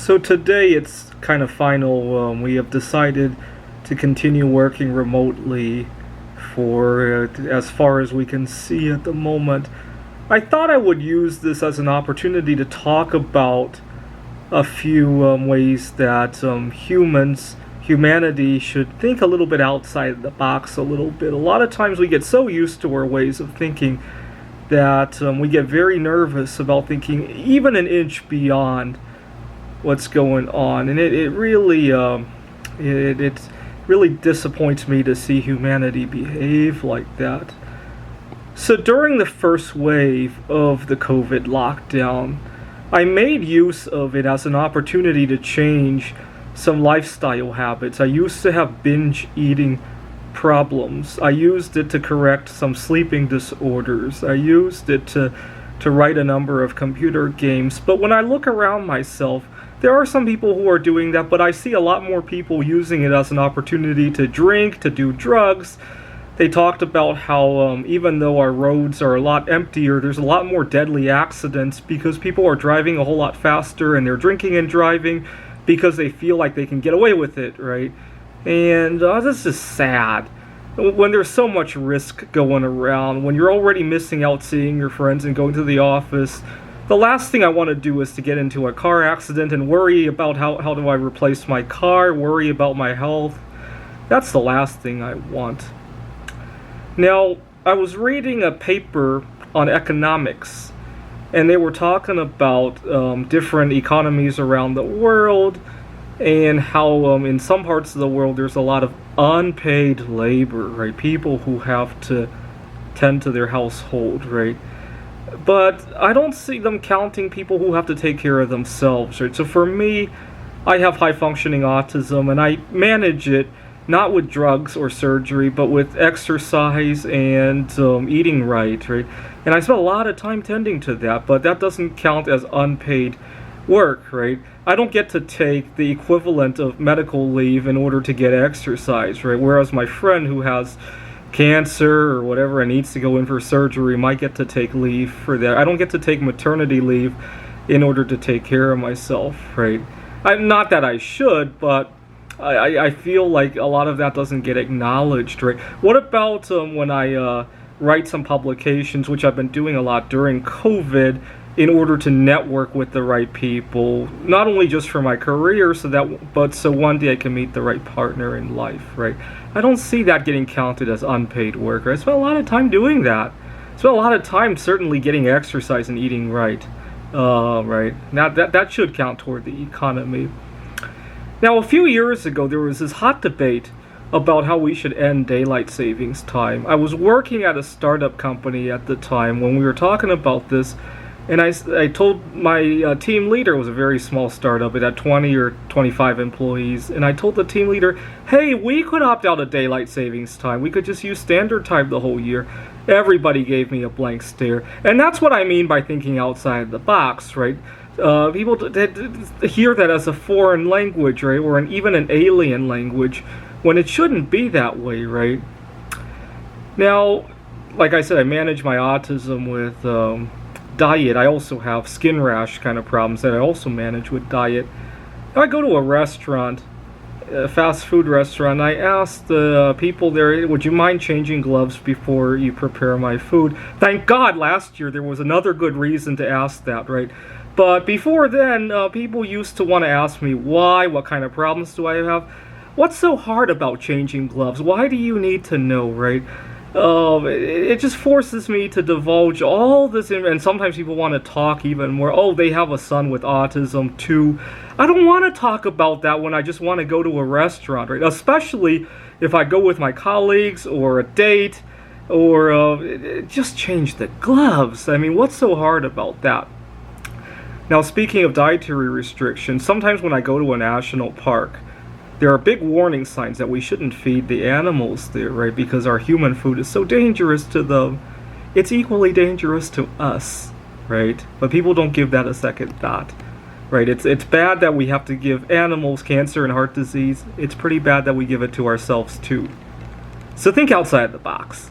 So today it's kind of final. We have decided to continue working remotely for as far as we can see at the moment. I thought I would use this as an opportunity to talk about a few ways that humanity should think a little bit outside the box a little bit. A lot of times we get so used to our ways of thinking that we get very nervous about thinking even an inch beyond what's going on, and it really disappoints me to see humanity behave like that. So during the first wave of the COVID lockdown, I made use of it as an opportunity to change some lifestyle habits. I used to have binge eating problems. I used it to correct some sleeping disorders. I used it to write a number of computer games. But when I look around myself, there are some people who are doing that, but I see a lot more people using it as an opportunity to drink, to do drugs. They talked about how even though our roads are a lot emptier, there's a lot more deadly accidents because people are driving a whole lot faster and they're drinking and driving because they feel like they can get away with it, right? And this is sad. When there's so much risk going around, when you're already missing out seeing your friends and going to the office, the last thing I want to do is to get into a car accident and worry about how do I replace my car, worry about my health. That's the last thing I want. Now, I was reading a paper on economics, and they were talking about different economies around the world and how in some parts of the world there's a lot of unpaid labor, right? People who have to tend to their household, right? But I don't see them counting people who have to take care of themselves, right? So for me, I have high-functioning autism, and I manage it not with drugs or surgery, but with exercise and eating right? And I spend a lot of time tending to that, but that doesn't count as unpaid work, right? I don't get to take the equivalent of medical leave in order to get exercise, right? Whereas my friend who has cancer or whatever and needs to go in for surgery might get to take leave for that. I don't get to take maternity leave in order to take care of myself, right? Not that I should, but I feel like a lot of that doesn't get acknowledged, right? What about when I write some publications, which I've been doing a lot during COVID, in order to network with the right people, not only just for my career, but so one day I can meet the right partner in life, right? I don't see that getting counted as unpaid work. I spent a lot of time doing that. I spent a lot of time certainly getting exercise and eating right. Right. Now that should count toward the economy. Now, a few years ago, there was this hot debate about how we should end daylight savings time. I was working at a startup company at the time when we were talking about this, and I told my team leader, it was a very small startup, it had 20 or 25 employees, and I told the team leader, hey, we could opt out of daylight savings time. We could just use standard time the whole year. Everybody gave me a blank stare. And that's what I mean by thinking outside the box, right? People hear that as a foreign language, right? Or even an alien language, when it shouldn't be that way, right? Now, like I said, I manage my autism with diet. I also have skin rash kind of problems that I also manage with diet. Now I go to a restaurant, a fast food restaurant, I asked the people there, would you mind changing gloves before you prepare my food? Thank God last year there was another good reason to ask that, right? But before then, people used to want to ask me why, what kind of problems do I have? What's so hard about changing gloves? Why do you need to know, right? It just forces me to divulge all this, and sometimes people want to talk even more. Oh, they have a son with autism too. I don't want to talk about that when I just want to go to a restaurant, right? Especially if I go with my colleagues or a date, or just change the gloves. I mean, what's so hard about that? Now, speaking of dietary restrictions, sometimes when I go to a national park, there are big warning signs that we shouldn't feed the animals there, right? Because our human food is so dangerous to them. It's equally dangerous to us, right? But people don't give that a second thought, right? It's bad that we have to give animals cancer and heart disease. It's pretty bad that we give it to ourselves too. So think outside the box.